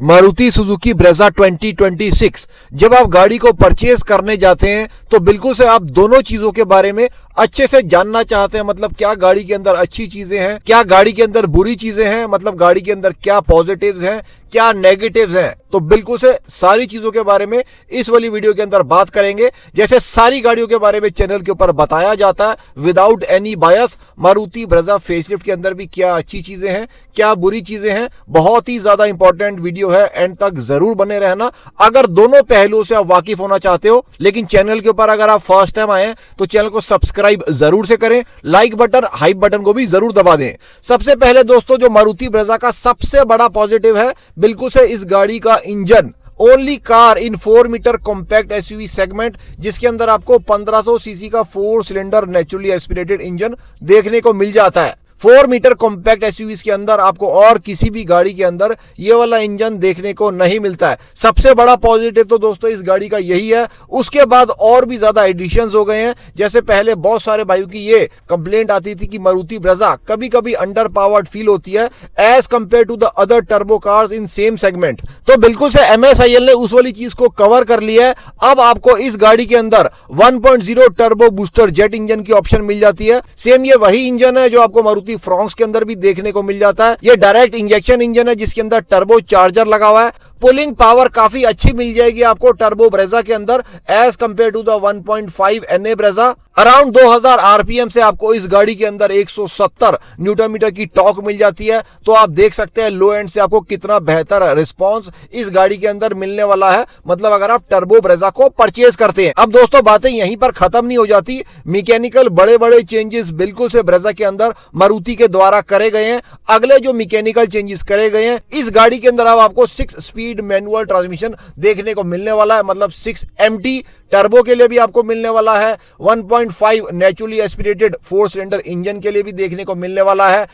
Maruti Suzuki Brezza 2026। जब आप गाड़ी को परचेज करने जाते हैं तो बिल्कुल से आप दोनों चीजों के बारे में अच्छे से जानना चाहते हैं। मतलब क्या गाड़ी के अंदर अच्छी चीजें हैं, क्या गाड़ी के अंदर बुरी चीजें हैं, मतलब गाड़ी के अंदर क्या पॉजिटिव्स हैं, क्या नेगेटिव्स हैं। तो बिल्कुल से सारी चीजों के बारे में इस वाली वीडियो के अंदर बात करेंगे। जैसे सारी गाड़ियों के बारे में चैनल के ऊपर बताया जाता है विदाउट एनी बायस। मारुति ब्रेजा फेसलिफ्ट के अंदर भी क्या अच्छी चीजें हैं, क्या बुरी चीजें हैं। बहुत ही ज्यादा इंपॉर्टेंट वीडियो है, एंड तक जरूर बने रहना अगर दोनों पहलुओं से आप वाकिफ होना चाहते हो। लेकिन चैनल के ऊपर अगर आप फर्स्ट टाइम आए हैं तो चैनल को सब्सक्राइब जरूर से करें, लाइक बटन हाइप बटन को भी जरूर दबा दें। सबसे पहले दोस्तों जो मारुति ब्रेजा का सबसे बड़ा पॉजिटिव है बिल्कुल से इस गाड़ी का इंजन। Only car in 4 metre compact SUV segment, जिसके अंदर आपको 1500 सीसी का 4 सिलेंडर नेचुरली एस्पिरेटेड इंजन देखने को मिल जाता है। 4 मीटर कॉम्पैक्ट एसयूवी के अंदर आपको और किसी भी गाड़ी के अंदर ये वाला इंजन देखने को नहीं मिलता है। सबसे बड़ा पॉजिटिव तो दोस्तों इस गाड़ी का यही है। उसके बाद और भी ज्यादा एडिशंस हो गए हैं। जैसे पहले बहुत सारे भाइयों की ये कंप्लेंट आती थी कि मारुति ब्रेजा कभी कभी अंडर पावर्ड फील होती है as compare to the other turbo cars in same segment. तो बिल्कुल से MSIL ने उस वाली चीज को कवर कर लिया है। अब आपको इस गाड़ी के अंदर 1.0 टर्बो बूस्टर जेट इंजन की ऑप्शन मिल जाती है। सेम ये वही इंजन है जो आपको मारुति फ्रॉन्क्स के अंदर भी देखने को मिल जाता है। ये डायरेक्ट इंजेक्शन इंजन है जिसके अंदर टर्बो चार्जर लगा हुआ है। पुलिंग पावर काफी अच्छी मिल जाएगी आपको टर्बो ब्रेजा के अंदर as compare to the 1.5 NA Brezza. Around 2000 RPM से आपको इस गाड़ी के अंदर 170 न्यूटन मीटर की टॉर्क मिल जाती है। तो आप देख सकते हैं लो एंड से आपको कितना बेहतर रिस्पांस इस गाड़ी के अंदर मिलने वाला है, मतलब अगर आप टर्बो ब्रेजा को परचेज करते हैं। अब दोस्तों बातें यहीं पर खत्म नहीं हो जाती। मैकेनिकल बड़े बड़े चेंजेस बिल्कुल से ब्रेजा के अंदर मारुति के द्वारा करे गए हैं। अगले जो मैकेनिकल चेंजेस करे गए हैं इस गाड़ी के अंदर अब आपको 6 स्पीड मैनुअल ट्रांसमिशन देखने को मिलने वाला है, मतलब 6 MT टर्बो के लिए भी आपको मिलने वाला है। 1.5 नेचुरली एस्पिरेटेड 4 सिलेंडर इंजन के लिए भी देखने को मिलने वाला है।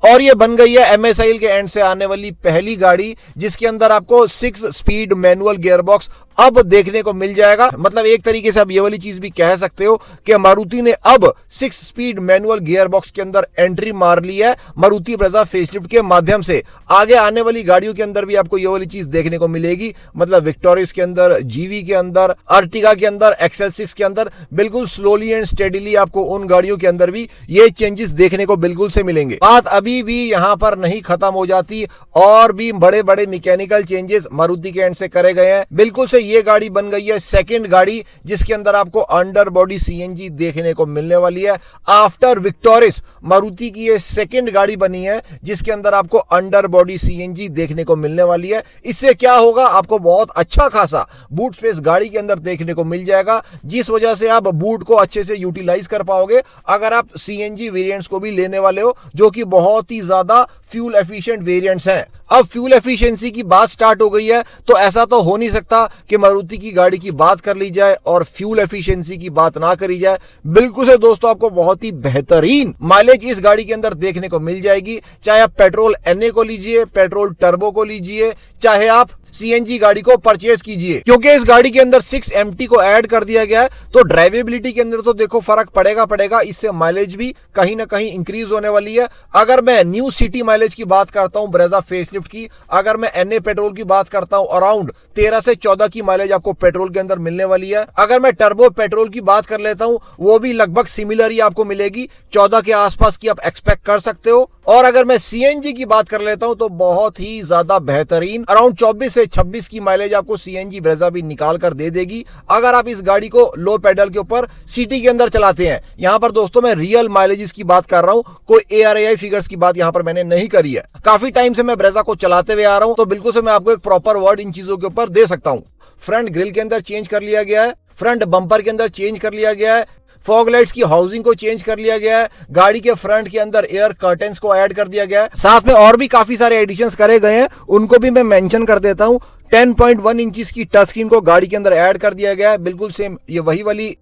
और ये बन गई है MSIL के एंड से आने वाली पहली गाड़ी जिसके अंदर आपको 6 स्पीड मैनुअल गियरबॉक्स अब देखने को मिल जाएगा। मतलब एक तरीके से आप ये वाली चीज भी कह सकते हो कि मारुति ने अब 6 स्पीड मैनुअल गियरबॉक्स के अंदर एंट्री मार ली है मारुति ब्रेजा फेसलिफ्ट के माध्यम से। आगे आने वाली गाड़ियों के अंदर भी आपको ये वाली चीज देखने को मिलेगी, मतलब विक्टोरियस के अंदर, जीवी के अंदर, अर्टिगा के अंदर, XL6 के अंदर बिल्कुल स्लोली एंड स्टेडीली आपको उन गाड़ियों के अंदर भी ये चेंजेस देखने को बिल्कुल से मिलेंगे। बात अभी भी यहां पर नहीं खत्म हो जाती, और भी बड़े बड़े मैकेनिकल चेंजेस मारुति के एंड से करे गए हैं। बिल्कुल से ये गाड़ी बन गई है सेकंड गाड़ी जिसके अंदर आपको अंडर बॉडी CNG देखने को मिलने वाली है। आफ्टर विक्टोरियस मारुति की ये सेकंड गाड़ी बनी है जिसके अंदर आपको अंडर बॉडी CNG देखने को मिलने वाली है। इससे क्या होगा, आपको बहुत अच्छा खासा बूट स्पेस गाड़ी के अंदर देखने को मिल जाएगा, जिस वजह से आप बूट को अच्छे से यूटिलाइज कर पाओगे अगर आप CNG वेरिएंट्स को भी लेने वाले हो, जो कि बहुत ही ज्यादा फ्यूल एफिशिएंट वेरिएंट्स हैं। अब फ्यूल एफिशिएंसी की बात स्टार्ट हो गई है तो ऐसा तो हो नहीं सकता कि मारुति की गाड़ी की बात कर ली जाए और फ्यूल एफिशिएंसी की बात ना करी जाए। बिल्कुल से दोस्तों आपको बहुत ही बेहतरीन माइलेज इस गाड़ी के अंदर देखने को मिल जाएगी, चाहे आप पेट्रोल NA को लीजिए, पेट्रोल टर्बो को लीजिए, चाहे आप CNG गाड़ी को परचेज कीजिए। क्योंकि इस गाड़ी के अंदर 6 MT को ऐड कर दिया गया है तो ड्राइवेबिलिटी के अंदर तो देखो फर्क पड़ेगा। इससे माइलेज भी कहीं ना कहीं इंक्रीज होने वाली है। अगर मैं न्यू सिटी माइलेज की बात करता हूं ब्रेजा फेसलिफ्ट की, अगर मैं NA पेट्रोल की बात करता हूं अराउंड 13 से 14 की माइलेज आपको पेट्रोल के अंदर मिलने वाली है। अगर मैं टर्बो पेट्रोल की बात कर लेता हूं वो भी लगभग सिमिलर ही आपको मिलेगी, 14 के आसपास की आप एक्सपेक्ट कर सकते हो। और अगर मैं CNG की बात कर लेता हूं तो बहुत ही ज्यादा बेहतरीन अराउंड 24 से 26 की माइलेज आपको CNG ब्रेजा भी निकाल कर दे देगी अगर आप इस गाड़ी को लो पेडल के ऊपर सिटी के अंदर चलाते हैं। यहां पर दोस्तों मैं रियल माइलेज की बात कर रहा हूं, कोई ARAI फिगर्स की बात यहां पर मैंने नहीं करी है। काफी टाइम से मैं ब्रेजा को चलाते हुए आ रहा हूं तो बिल्कुल से मैं आपको एक प्रॉपर वर्ड इन चीजों के ऊपर दे सकता हूं। फ्रंट ग्रिल के अंदर चेंज कर लिया गया है, फ्रंट बम्पर के अंदर चेंज कर लिया गया है, फॉग लाइट्स की हाउसिंग को चेंज कर लिया गया है, गाड़ी के फ्रंट के अंदर एयर कर्टेन्स को ऐड कर दिया गया है। साथ में और भी काफी सारे एडिशंस करे गए हैं, उनको भी मैं मेंशन कर देता हूं। 10.1 इंचेस की टच स्क्रीन को गाड़ी के अंदर ऐड कर दिया गया है। बिल्कुल सेम ये वही वाली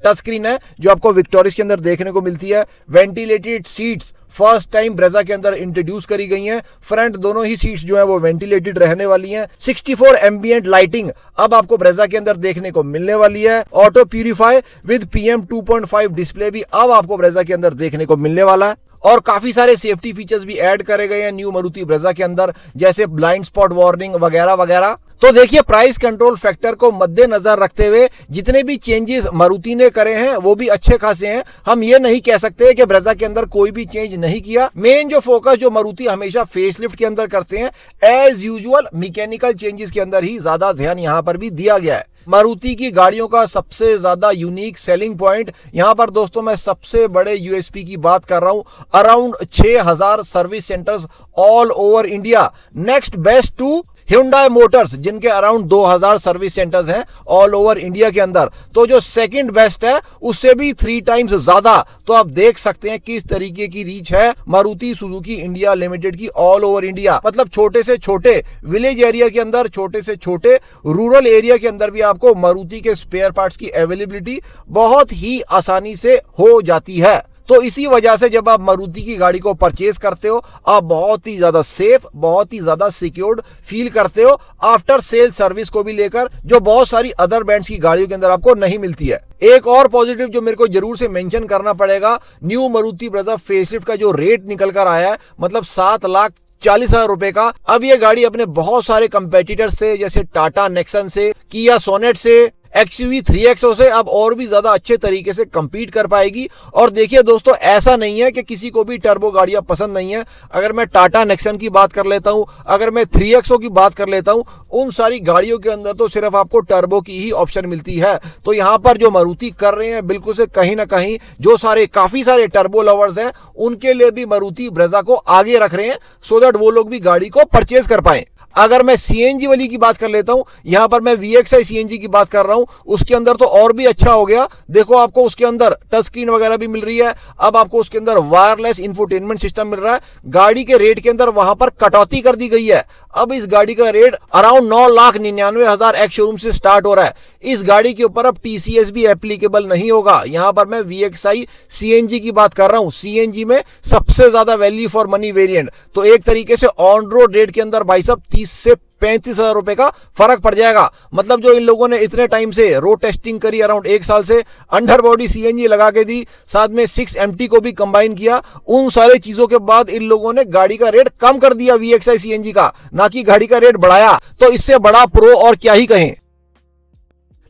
टच स्क्रीन है जो आपको विक्टोरियस के अंदर देखने को मिलती है। Ventilated seats first time Brezza के अंदर इंट्रोड्यूस करी गई हैं। फ्रंट दोनों ही सीट्स जो है वो वेंटिलेटेड रहने वाली हैं। 64 एम्बिएंट लाइटिंग अब आपको ब्रेजा के अंदर देखने को मिलने वाली है। Auto purify with PM 2.5 display भी अब आपको ब्रेजा के अंदर देखने को मिलने वाला है। और काफी सारे सेफ्टी फीचर्स भी ऐड करे गए हैं न्यू मारुति ब्रेजा के अंदर, जैसे ब्लाइंड स्पॉट वार्निंग वगैरह वगैरह। तो देखिए, प्राइस कंट्रोल फैक्टर को मद्देनजर रखते हुए जितने भी चेंजेस मारुति ने करे हैं वो भी अच्छे खासे हैं। हम ये नहीं कह सकते कि ब्रेजा के अंदर कोई भी चेंज नहीं किया। मेन जो फोकस जो मारुति हमेशा फेसलिफ्ट के अंदर करते हैं, एज यूजुअल मैकेनिकल चेंजेस के अंदर ही ज्यादा ध्यान यहां पर भी दिया गया है। मारुति की गाड़ियों का सबसे ज्यादा यूनिक सेलिंग पॉइंट यहां पर दोस्तों मैं सबसे बड़े यूएसपी की बात कर रहा हूं, around 6000 service centres all over India, next best to Hyundai motors जिनके अराउंड 2000 सर्विस सेंटर्स हैं ऑल ओवर इंडिया के अंदर। तो जो सेकंड बेस्ट है उससे भी 3 टाइम्स ज्यादा। तो आप देख सकते हैं किस तरीके की रीच है मारुति सुजुकी इंडिया लिमिटेड की ऑल ओवर इंडिया। मतलब छोटे से छोटे विलेज एरिया के अंदर, छोटे से छोटे रूरल एरिया के अंदर भी आपको मारुति के स्पेयर पार्ट्स की अवेलेबिलिटी बहुत ही आसानी से हो जाती है। तो इसी वजह से जब आप मारुति की गाड़ी को परचेज करते हो, आप बहुत ही ज्यादा सेफ, बहुत ही ज्यादा सिक्योर्ड फील करते हो आफ्टर सेल सर्विस को भी लेकर, जो बहुत सारी अदर ब्रांड्स की गाड़ियों के अंदर आपको नहीं मिलती है। एक और पॉजिटिव जो मेरे को जरूर से मेंशन करना पड़ेगा, न्यू मारुति ब्रेजा फेसलिफ्ट का जो रेट निकल कर आया है, मतलब 7,40,000 रुपए का। अब ये गाड़ी अपने बहुत सारे कंपेटिटर से, जैसे टाटा नेक्सन से, किया सोनेट से, XUV 3XO से अब और भी ज्यादा अच्छे तरीके से कंपीट कर पाएगी। और देखिए दोस्तों, ऐसा नहीं है कि किसी को भी टर्बो गाड़ियां पसंद नहीं है। अगर मैं टाटा नेक्सन की बात कर लेता हूं, अगर मैं 3XO की बात कर लेता हूं, उन सारी गाड़ियों के अंदर तो सिर्फ आपको टर्बो की ही ऑप्शन मिलती है। तो यहां पर जो मारुति कर रहे हैं, बिल्कुल से कहीं ना कहीं जो काफी सारे टर्बो लवर्स हैं उनके लिए भी मारुति ब्रेजा को आगे रख रहे हैं, सो दैट वो लोग भी गाड़ी को परचेज कर पाए। अगर मैं सीएनजी वाली की बात कर लेता हूं, यहां पर मैं VXI सीएनजी की बात कर रहा हूं, उसके अंदर तो और भी अच्छा हो गया। देखो, आपको उसके अंदर टच स्क्रीन वगैरह भी मिल रही है, अब आपको उसके अंदर वायरलेस इंफोटेनमेंट सिस्टम मिल रहा है। गाड़ी के रेट के अंदर वहां पर कटौती कर दी गई है। अब इस गाड़ी का रेट अराउंड 9,99,000 एक्स शोरूम से स्टार्ट हो रहा है। इस गाड़ी के ऊपर अब TCS भी एप्लीकेबल नहीं होगा। यहां पर मैं VXI CNG की बात कर रहा हूं, CNG में सबसे ज्यादा वैल्यू फॉर मनी वेरिएंट। तो एक तरीके से ऑन रोड रेट के अंदर भाई साहब 30 से 35,000 रुपए का फर्क पड़ जाएगा। मतलब जो इन लोगों ने इतने टाइम से रोड टेस्टिंग करी, अराउंड 1 साल से अंडर बॉडी CNG लगा के दी, साथ में 6MT को भी कंबाइन किया, उन सारे चीजों के बाद इन लोगों ने गाड़ी का रेट कम कर दिया VXI CNG का, ना कि गाड़ी का रेट बढ़ाया। तो इससे बड़ा प्रो और क्या ही कहें।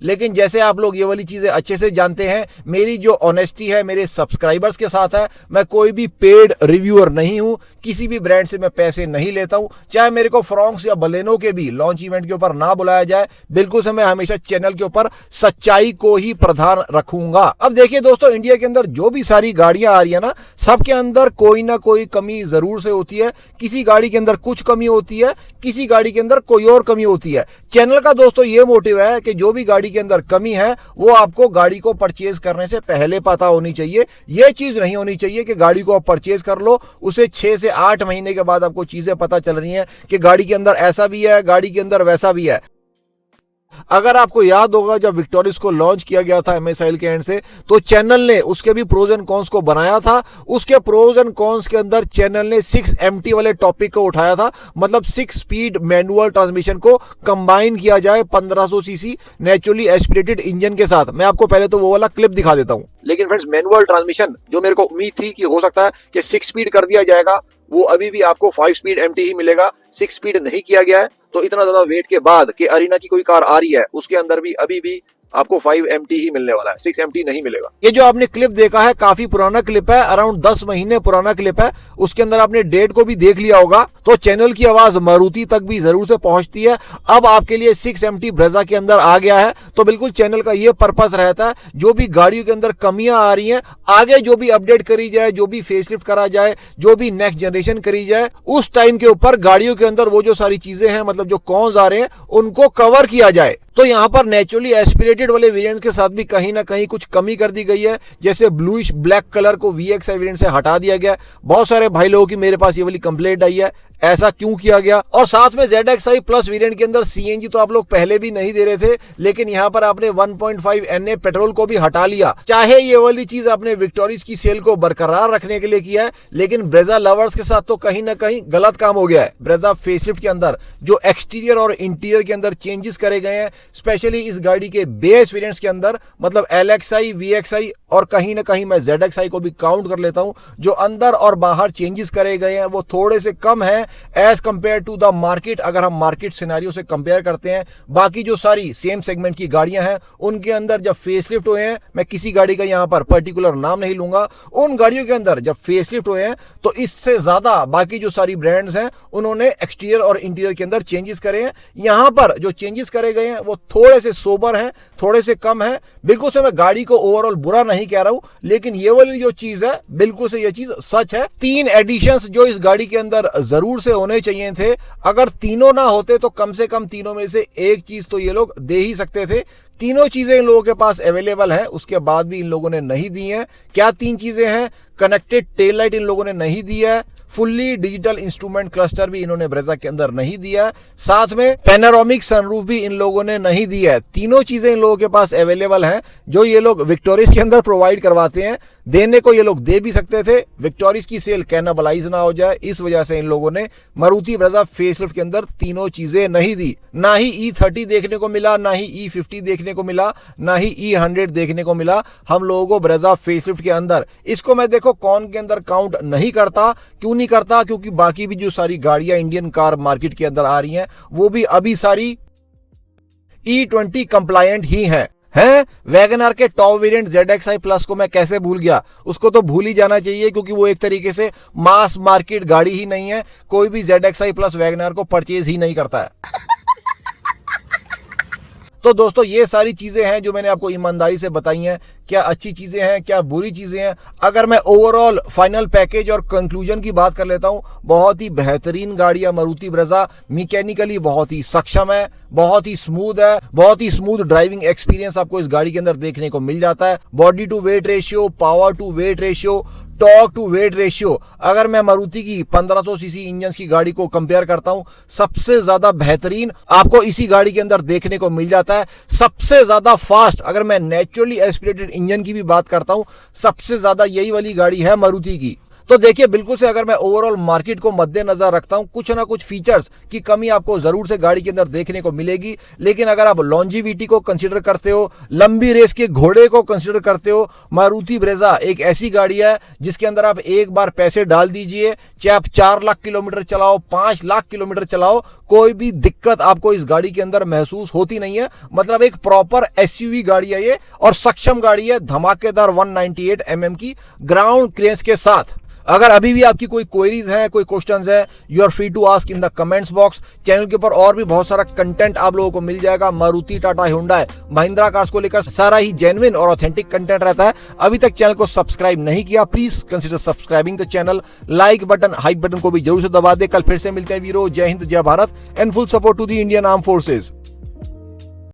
लेकिन जैसे आप लोग ये वाली चीजें अच्छे से जानते हैं, मेरी जो ऑनेस्टी है मेरे सब्सक्राइबर्स के साथ है। मैं कोई भी पेड रिव्यूअर नहीं हूं, किसी भी ब्रांड से मैं पैसे नहीं लेता हूं। चाहे मेरे को फ्रॉन्क्स या बलेनो के भी लॉन्च इवेंट के ऊपर ना बुलाया जाए, बिल्कुल से मैं हमेशा चैनल के ऊपर सच्चाई को ही प्रधान रखूंगा। अब देखिए दोस्तों, इंडिया के अंदर जो भी सारी गाड़ियां आ रही है ना, सबके अंदर कोई ना कोई कमी जरूर से होती है। किसी गाड़ी के अंदर कुछ कमी होती है, किसी गाड़ी के अंदर कोई और कमी होती है। चैनल का दोस्तों ये मोटिव है कि जो भी गाड़ी के अंदर कमी है वो आपको गाड़ी को परचेज करने से पहले पता होनी चाहिए। ये चीज नहीं होनी चाहिए कि गाड़ी को आप परचेज कर लो, उसे 6 से 8 महीने के बाद आपको चीजें पता चल रही हैं कि गाड़ी के अंदर ऐसा भी है, गाड़ी के अंदर वैसा भी है। अगर आपको याद होगा, जब विक्टोरियस को लॉन्च किया गया था MSIL के एंड से, तो चैनल ने उसके भी प्रोज एंड कॉन्स को बनाया था। उसके प्रोज एंड कॉन्स के अंदर चैनल ने 6MT वाले टॉपिक को उठाया था, मतलब 6 स्पीड मैनुअल ट्रांसमिशन को कंबाइन किया जाए 1500 सीसी नेचुरली एस्पिरेटेड इंजन के साथ। मैं आपको पहले तो वो वाला क्लिप दिखा देता हूं। लेकिन फ्रेंड्स, मैनुअल ट्रांसमिशन जो मेरे को उम्मीद थी कि हो सकता है कि 6 स्पीड कर दिया जाएगा, वो अभी भी आपको 5 स्पीड MT ही मिलेगा, 6 स्पीड नहीं किया गया है। तो इतना ज्यादा वेट के बाद कि अरीना की कोई कार आ रही है, उसके अंदर भी अभी भी आपको 5MT ही मिलने वाला है, 6MT नहीं मिलेगा। ये जो आपने क्लिप देखा है काफी पुराना क्लिप है, अराउंड 10 महीने पुराना क्लिप है। उसके अंदर आपने डेट को भी देख लिया होगा। तो चैनल की आवाज मारुति तक भी जरूर से पहुंचती है। अब आपके लिए 6MT ब्रेजा के अंदर आ गया है, तो बिल्कुल चैनल का ये पर्पस रहता है, जो भी गाड़ियों के अंदर कमियां आ रही हैं, आगे जो भी अपडेट करी जाए, जो भी फेसलिफ्ट करा जाए, जो भी नेक्स्ट जनरेशन करी जाए, उस टाइम के ऊपर गाड़ियों के अंदर वो जो सारी चीजें हैं, मतलब जो कॉन्स आ रहे हैं, उनको कवर किया जाए। तो यहाँ पर नेचुरली एस्पिरेटेड वाले वेरिएंट के साथ भी कहीं ना कहीं कुछ कमी कर दी गई है। जैसे ब्लूइश ब्लैक कलर को VXI वेरिएंट से हटा दिया गया। बहुत सारे भाई लोगों की मेरे पास ये वाली कंप्लेंट आई है, ऐसा क्यों किया गया। और साथ में ZXi प्लस वेरिएंट के अंदर CNG तो आप लोग पहले भी नहीं दे रहे थे, लेकिन यहाँ पर आपने 1.5 NA पेट्रोल को भी हटा लिया। चाहे ये वाली चीज आपने विक्टोरिस की सेल को बरकरार रखने के लिए किया है, लेकिन ब्रेजा लवर्स के साथ तो कहीं ना कहीं गलत काम हो गया है। ब्रेजा फेसलिफ्ट के अंदर जो एक्सटीरियर और इंटीरियर के अंदर चेंजेस करे गए हैं, स्पेशली इस गाड़ी के बेस वेरिएंट्स के अंदर, मतलब LXi, VXi और कहीं ना कहीं मैं ZXi को भी काउंट कर लेता हूं, जो अंदर और बाहर चेंजेस करे गए हैं वो थोड़े से कम है as compare to the market. अगर हम मार्केट सिनेरियो से कंपेयर करते हैं, बाकी जो सारी सेम सेगमेंट की गाड़ियां हैं उनके अंदर जब फेसलिफ्ट हुए हैं, मैं किसी गाड़ी का यहां पर पर्टिकुलर नाम नहीं लूंगा, उन गाड़ियों के अंदर जब फेसलिफ्ट हुए हैं तो इससे ज्यादा बाकी जो सारी ब्रांड्स हैं उन्होंने एक्सटीरियर और इंटीरियर के अंदर चेंजेस करे हैं। यहां पर जो चेंजेस करे गए हैं वो थोड़े से सोबर हैं, थोड़े से कम है। बिल्कुल से मैं गाड़ी को ओवरऑल बुरा नहीं कह रहा हूं, लेकिन ये वाली जो चीज है बिल्कुल से ये चीज सच है। 3 एडिशंस जो इस गाड़ी के अंदर जरूर से होने चाहिए थे, अगर तीनों ना होते तो कम से कम तीनों में से एक चीज तो ये लोग दे ही सकते थे। तीनों चीजें इन लोगों के पास अवेलेबल है, उसके बाद भी इन लोगों ने नहीं दी है। क्या 3 चीजें हैं? कनेक्टेड टेल लाइट इन लोगों ने नहीं दिया है, फुल्ली डिजिटल इंस्ट्रूमेंट क्लस्टर भी इन्होंने ब्रेजा के अंदर नहीं दिया, साथ में पैनोरामिक सनरूफ भी इन लोगों ने नहीं दिया है। तीनों चीजें इन लोगों के पास अवेलेबल हैं जो ये लोग विक्टोरिस के अंदर प्रोवाइड करवाते हैं। देने को ये लोग दे भी सकते थे, विक्टोरिस की सेल कैनाबलाइज ना हो जाए, इस वजह से इन लोगों ने मारुति ब्रेजा फेसलिफ्ट के अंदर तीनों चीजें नहीं दी। ना ही E30 देखने को मिला, ना ही E50 देखने को मिला, ना ही E100 देखने को मिला हम लोगों को ब्रेजा फेसलिफ्ट के अंदर। इसको मैं देखो कौन के अंदर काउंट नहीं करता। क्यों नहीं करता? क्योंकि बाकी भी जो सारी गाड़ियां इंडियन कार मार्केट के अंदर आ रही हैं वो भी अभी सारी E20 कंप्लायंट ही हैं। वैगनआर के टॉप वेरिएंट ZXi प्लस को मैं कैसे भूल गया? उसको तो भूल ही जाना चाहिए, क्योंकि वो एक तरीके से मास मार्केट गाड़ी ही नहीं है। कोई भी ZXi प्लस वैगनआर को परचेज ही नहीं करता है। तो दोस्तों ये सारी चीजें हैं जो मैंने आपको ईमानदारी से बताई हैं। क्या अच्छी चीजें हैं, क्या बुरी चीजें हैं? अगर मैं ओवरऑल फाइनल पैकेज और कंक्लूजन की बात कर लेता हूं, बहुत ही बेहतरीन गाड़ी है मारुति ब्रेजा। मैकेनिकली बहुत ही सक्षम है, बहुत ही स्मूथ है, बहुत ही स्मूथ ड्राइविंग एक्सपीरियंस आपको इस गाड़ी के अंदर देखने को मिल जाता है। Body to weight ratio, power to weight ratio, torque to weight ratio, अगर मैं मारुति की 1500 सीसी इंजन की गाड़ी को कंपेयर करता हूं, सबसे ज्यादा बेहतरीन आपको इसी गाड़ी के अंदर देखने को मिल जाता है। सबसे ज्यादा फास्ट, अगर मैं नेचुरली एस्पिरेटेड इंजन की भी बात करता हूं, सबसे ज्यादा यही वाली गाड़ी है मारुति की। तो देखिए बिल्कुल से अगर मैं ओवरऑल मार्केट को मद्देनजर रखता हूं, कुछ ना कुछ फीचर्स की कमी आपको जरूर से गाड़ी के अंदर देखने को मिलेगी। लेकिन अगर आप लॉन्जिविटी को कंसीडर करते हो, लंबी रेस के घोड़े को कंसीडर करते हो, मारुति ब्रेजा एक ऐसी गाड़ी है जिसके अंदर आप एक बार पैसे डाल दीजिए, चाहे आप 4 लाख किलोमीटर चलाओ, 5 लाख किलोमीटर चलाओ, कोई भी दिक्कत आपको इस गाड़ी के अंदर महसूस होती नहीं है। मतलब एक प्रॉपर SUV गाड़ी है ये, और सक्षम गाड़ी है, धमाकेदार 198 mm की ग्राउंड क्लियरेंस के साथ। अगर अभी भी आपकी कोई क्वेरीज है, कोई क्वेश्चंस है, you are free to ask in the comments box. Channel के ऊपर और भी बहुत सारा कंटेंट आप लोगों को मिल जाएगा। मारुति, टाटा, हुंडई, महिंद्रा कार्स को लेकर सारा ही जेन्युइन और ऑथेंटिक कंटेंट रहता है। अभी तक चैनल को सब्सक्राइब नहीं किया, please consider subscribing the channel. Like button, hype button को भी जरूर से दबा दे। कल फिर से मिलते हैं वीरो। जय हिंद, जय Bharat and full support to the Indian arm forces.